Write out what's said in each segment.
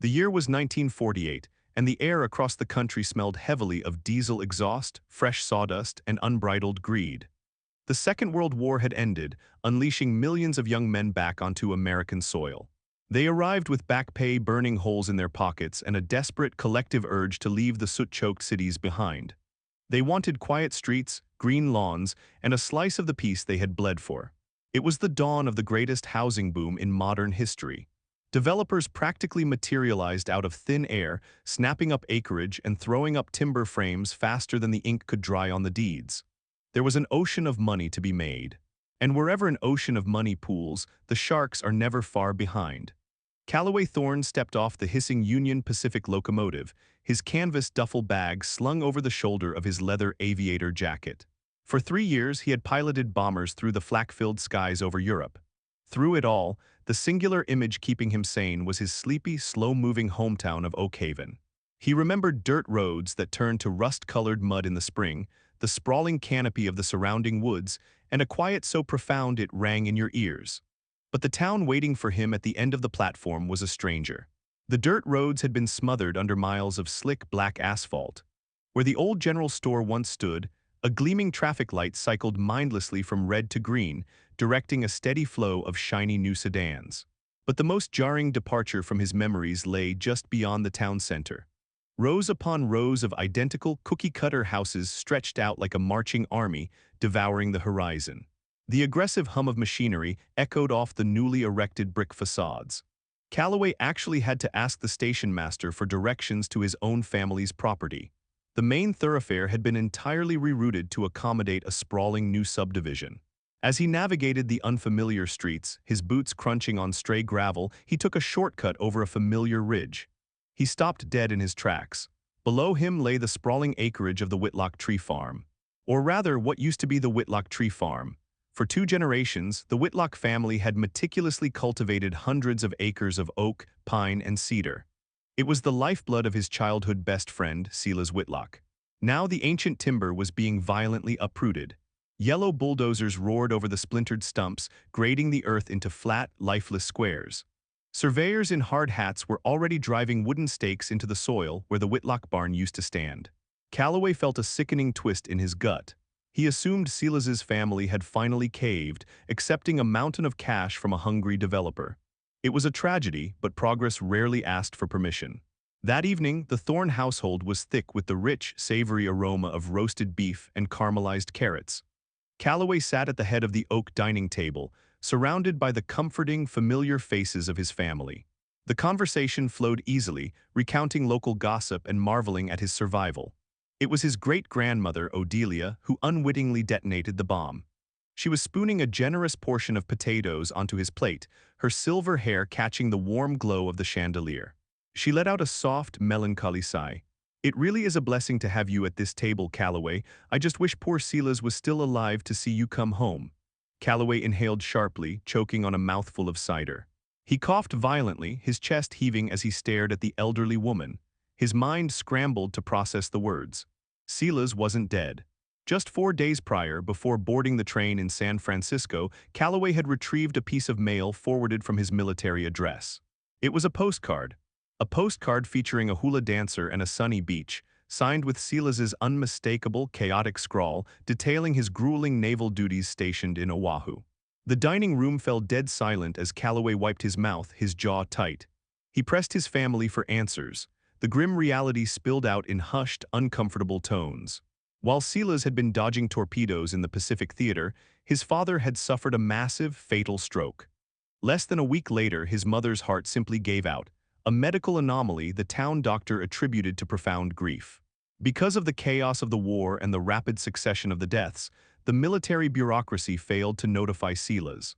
The year was 1948, and the air across the country smelled heavily of diesel exhaust, fresh sawdust, and unbridled greed. The Second World War had ended, unleashing millions of young men back onto American soil. They arrived with back pay burning holes in their pockets and a desperate collective urge to leave the soot-choked cities behind. They wanted quiet streets, green lawns, and a slice of the peace they had bled for. It was the dawn of the greatest housing boom in modern history. Developers practically materialized out of thin air, snapping up acreage and throwing up timber frames faster than the ink could dry on the deeds. There was an ocean of money to be made. And wherever an ocean of money pools, the sharks are never far behind. Calloway Thorne stepped off the hissing Union Pacific locomotive, his canvas duffel bag slung over the shoulder of his leather aviator jacket. For 3 years, he had piloted bombers through the flak-filled skies over Europe. Through it all, the singular image keeping him sane was his sleepy, slow-moving hometown of Oak Haven. He remembered dirt roads that turned to rust-colored mud in the spring, the sprawling canopy of the surrounding woods, and a quiet so profound it rang in your ears. But the town waiting for him at the end of the platform was a stranger. The dirt roads had been smothered under miles of slick black asphalt. Where the old general store once stood, a gleaming traffic light cycled mindlessly from red to green, directing a steady flow of shiny new sedans. But the most jarring departure from his memories lay just beyond the town center. Rows upon rows of identical cookie-cutter houses stretched out like a marching army, devouring the horizon. The aggressive hum of machinery echoed off the newly erected brick facades. Calloway actually had to ask the station master for directions to his own family's property. The main thoroughfare had been entirely rerouted to accommodate a sprawling new subdivision. As he navigated the unfamiliar streets, his boots crunching on stray gravel, he took a shortcut over a familiar ridge. He stopped dead in his tracks. Below him lay the sprawling acreage of the Whitlock Tree Farm. Or rather, what used to be the Whitlock Tree Farm. For 2 generations, the Whitlock family had meticulously cultivated hundreds of acres of oak, pine, and cedar. It was the lifeblood of his childhood best friend, Silas Whitlock. Now the ancient timber was being violently uprooted. Yellow bulldozers roared over the splintered stumps, grading the earth into flat, lifeless squares. Surveyors in hard hats were already driving wooden stakes into the soil where the Whitlock barn used to stand. Calloway felt a sickening twist in his gut. He assumed Silas's family had finally caved, accepting a mountain of cash from a hungry developer. It was a tragedy, but progress rarely asked for permission. That evening, the Thorne household was thick with the rich, savory aroma of roasted beef and caramelized carrots. Calloway sat at the head of the oak dining table, surrounded by the comforting, familiar faces of his family. The conversation flowed easily, recounting local gossip and marveling at his survival. It was his great-grandmother, Odelia, who unwittingly detonated the bomb. She was spooning a generous portion of potatoes onto his plate, her silver hair catching the warm glow of the chandelier. She let out a soft, melancholy sigh. "It really is a blessing to have you at this table, Calloway. I just wish poor Silas was still alive to see you come home." Calloway inhaled sharply, choking on a mouthful of cider. He coughed violently, his chest heaving as he stared at the elderly woman. His mind scrambled to process the words. Silas wasn't dead. Just 4 days prior, before boarding the train in San Francisco, Calloway had retrieved a piece of mail forwarded from his military address. It was a postcard featuring a hula dancer and a sunny beach, signed with Silas's unmistakable, chaotic scrawl detailing his grueling naval duties stationed in Oahu. The dining room fell dead silent as Calloway wiped his mouth, his jaw tight. He pressed his family for answers. The grim reality spilled out in hushed, uncomfortable tones. While Silas had been dodging torpedoes in the Pacific Theater, his father had suffered a massive, fatal stroke. Less than a week later, his mother's heart simply gave out, a medical anomaly the town doctor attributed to profound grief. Because of the chaos of the war and the rapid succession of the deaths, the military bureaucracy failed to notify Silas.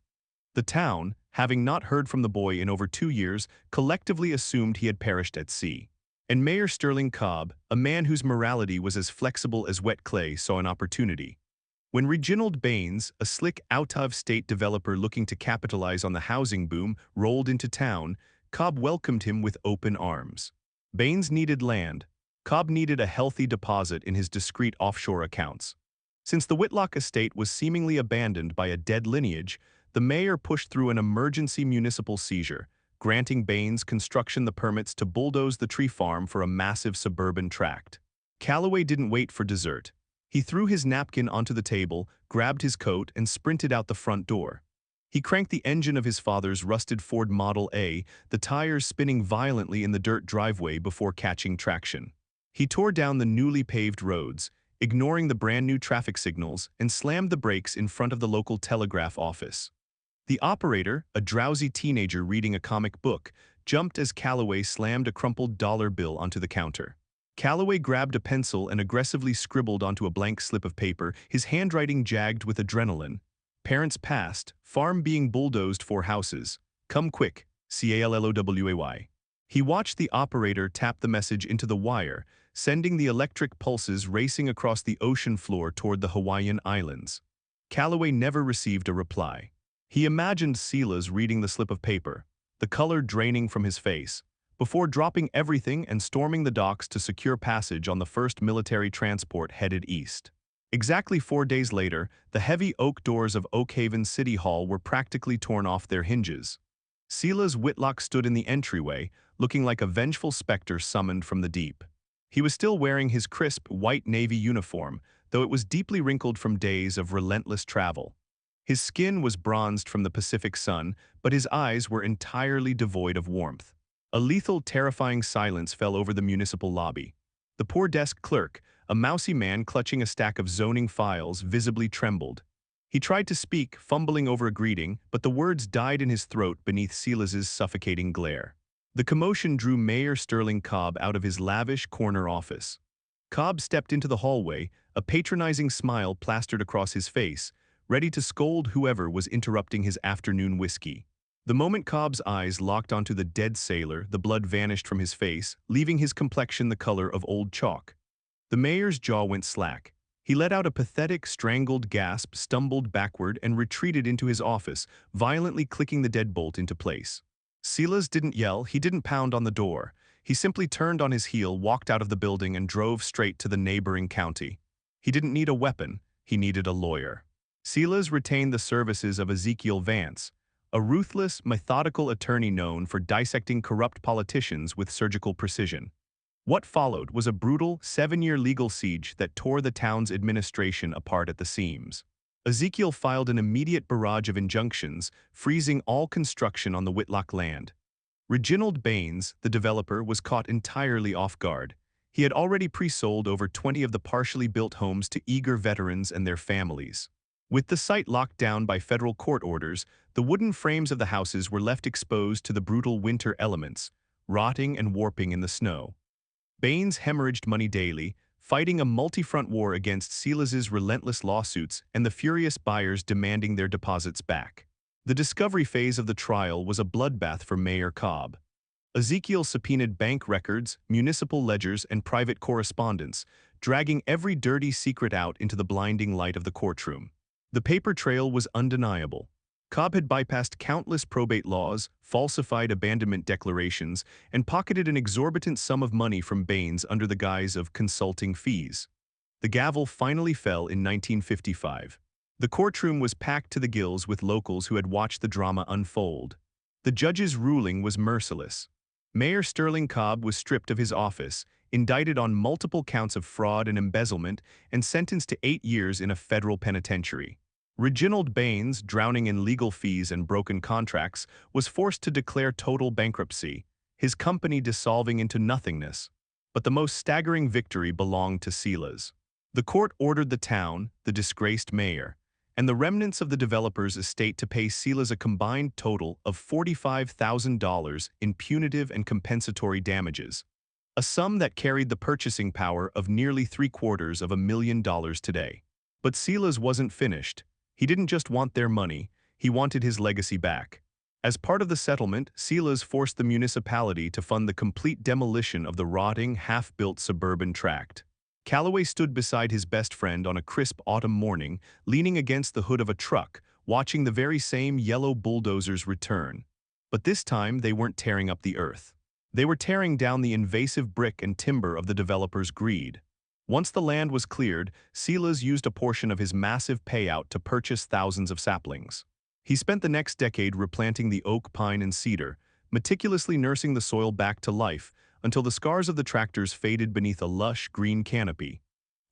The town, having not heard from the boy in over 2 years, collectively assumed he had perished at sea. And Mayor Sterling Cobb, a man whose morality was as flexible as wet clay, saw an opportunity. When Reginald Baines, a slick out-of-state developer looking to capitalize on the housing boom, rolled into town, Cobb welcomed him with open arms. Baines needed land. Cobb needed a healthy deposit in his discreet offshore accounts. Since the Whitlock estate was seemingly abandoned by a dead lineage, the mayor pushed through an emergency municipal seizure, granting Baines Construction the permits to bulldoze the tree farm for a massive suburban tract. Calloway didn't wait for dessert. He threw his napkin onto the table, grabbed his coat, and sprinted out the front door. He cranked the engine of his father's rusted Ford Model A, the tires spinning violently in the dirt driveway before catching traction. He tore down the newly paved roads, ignoring the brand-new traffic signals, and slammed the brakes in front of the local telegraph office. The operator, a drowsy teenager reading a comic book, jumped as Calloway slammed a crumpled dollar bill onto the counter. Calloway grabbed a pencil and aggressively scribbled onto a blank slip of paper, his handwriting jagged with adrenaline. Parents passed, farm being bulldozed 4 houses. Come quick, Calloway. He watched the operator tap the message into the wire, sending the electric pulses racing across the ocean floor toward the Hawaiian Islands. Calloway never received a reply. He imagined Silas reading the slip of paper, the color draining from his face, before dropping everything and storming the docks to secure passage on the first military transport headed east. Exactly 4 days later, the heavy oak doors of Oak Haven City Hall were practically torn off their hinges. Silas Whitlock stood in the entryway, looking like a vengeful specter summoned from the deep. He was still wearing his crisp, white Navy uniform, though it was deeply wrinkled from days of relentless travel. His skin was bronzed from the Pacific sun, but his eyes were entirely devoid of warmth. A lethal, terrifying silence fell over the municipal lobby. The poor desk clerk, a mousy man clutching a stack of zoning files, visibly trembled. He tried to speak, fumbling over a greeting, but the words died in his throat beneath Silas's suffocating glare. The commotion drew Mayor Sterling Cobb out of his lavish corner office. Cobb stepped into the hallway, a patronizing smile plastered across his face, ready to scold whoever was interrupting his afternoon whiskey. The moment Cobb's eyes locked onto the dead sailor, the blood vanished from his face, leaving his complexion the color of old chalk. The mayor's jaw went slack. He let out a pathetic, strangled gasp, stumbled backward, and retreated into his office, violently clicking the deadbolt into place. Silas didn't yell, he didn't pound on the door. He simply turned on his heel, walked out of the building, and drove straight to the neighboring county. He didn't need a weapon, he needed a lawyer. Silas retained the services of Ezekiel Vance, a ruthless, methodical attorney known for dissecting corrupt politicians with surgical precision. What followed was a brutal, 7-year legal siege that tore the town's administration apart at the seams. Ezekiel filed an immediate barrage of injunctions, freezing all construction on the Whitlock land. Reginald Baines, the developer, was caught entirely off guard. He had already pre-sold over 20 of the partially built homes to eager veterans and their families. With the site locked down by federal court orders, the wooden frames of the houses were left exposed to the brutal winter elements, rotting and warping in the snow. Baines hemorrhaged money daily, fighting a multi-front war against Silas's relentless lawsuits and the furious buyers demanding their deposits back. The discovery phase of the trial was a bloodbath for Mayor Cobb. Ezekiel subpoenaed bank records, municipal ledgers, and private correspondence, dragging every dirty secret out into the blinding light of the courtroom. The paper trail was undeniable. Cobb had bypassed countless probate laws, falsified abandonment declarations, and pocketed an exorbitant sum of money from Baines under the guise of consulting fees. The gavel finally fell in 1955. The courtroom was packed to the gills with locals who had watched the drama unfold. The judge's ruling was merciless. Mayor Sterling Cobb was stripped of his office, indicted on multiple counts of fraud and embezzlement, and sentenced to 8 years in a federal penitentiary. Reginald Baines, drowning in legal fees and broken contracts, was forced to declare total bankruptcy, his company dissolving into nothingness. But the most staggering victory belonged to Silas. The court ordered the town, the disgraced mayor, and the remnants of the developer's estate to pay Silas a combined total of $45,000 in punitive and compensatory damages, a sum that carried the purchasing power of nearly $750,000 today. But Silas wasn't finished. He didn't just want their money, he wanted his legacy back. As part of the settlement, Silas forced the municipality to fund the complete demolition of the rotting, half-built suburban tract. Calloway stood beside his best friend on a crisp autumn morning, leaning against the hood of a truck, watching the very same yellow bulldozers return. But this time, they weren't tearing up the earth. They were tearing down the invasive brick and timber of the developer's greed. Once the land was cleared, Silas used a portion of his massive payout to purchase thousands of saplings. He spent the next decade replanting the oak, pine, and cedar, meticulously nursing the soil back to life until the scars of the tractors faded beneath a lush green canopy.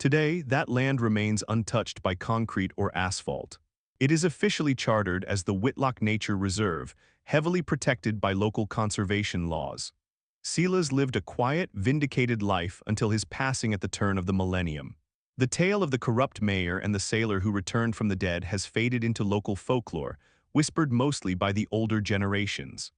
Today, that land remains untouched by concrete or asphalt. It is officially chartered as the Whitlock Nature Reserve, heavily protected by local conservation laws. Silas lived a quiet, vindicated life until his passing at the turn of the millennium. The tale of the corrupt mayor and the sailor who returned from the dead has faded into local folklore, whispered mostly by the older generations.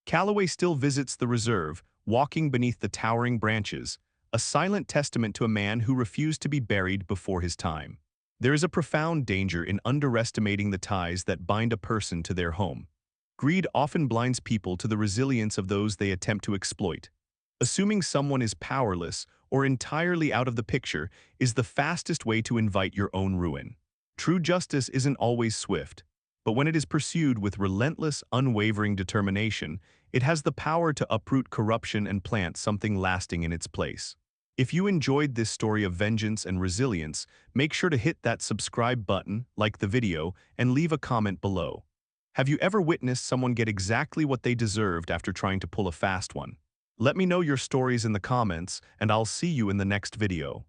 Calloway still visits the reserve, walking beneath the towering branches, a silent testament to a man who refused to be buried before his time. There is a profound danger in underestimating the ties that bind a person to their home. Greed often blinds people to the resilience of those they attempt to exploit. Assuming someone is powerless or entirely out of the picture is the fastest way to invite your own ruin. True justice isn't always swift, but when it is pursued with relentless, unwavering determination, it has the power to uproot corruption and plant something lasting in its place. If you enjoyed this story of vengeance and resilience, make sure to hit that subscribe button, like the video, and leave a comment below. Have you ever witnessed someone get exactly what they deserved after trying to pull a fast one? Let me know your stories in the comments, and I'll see you in the next video.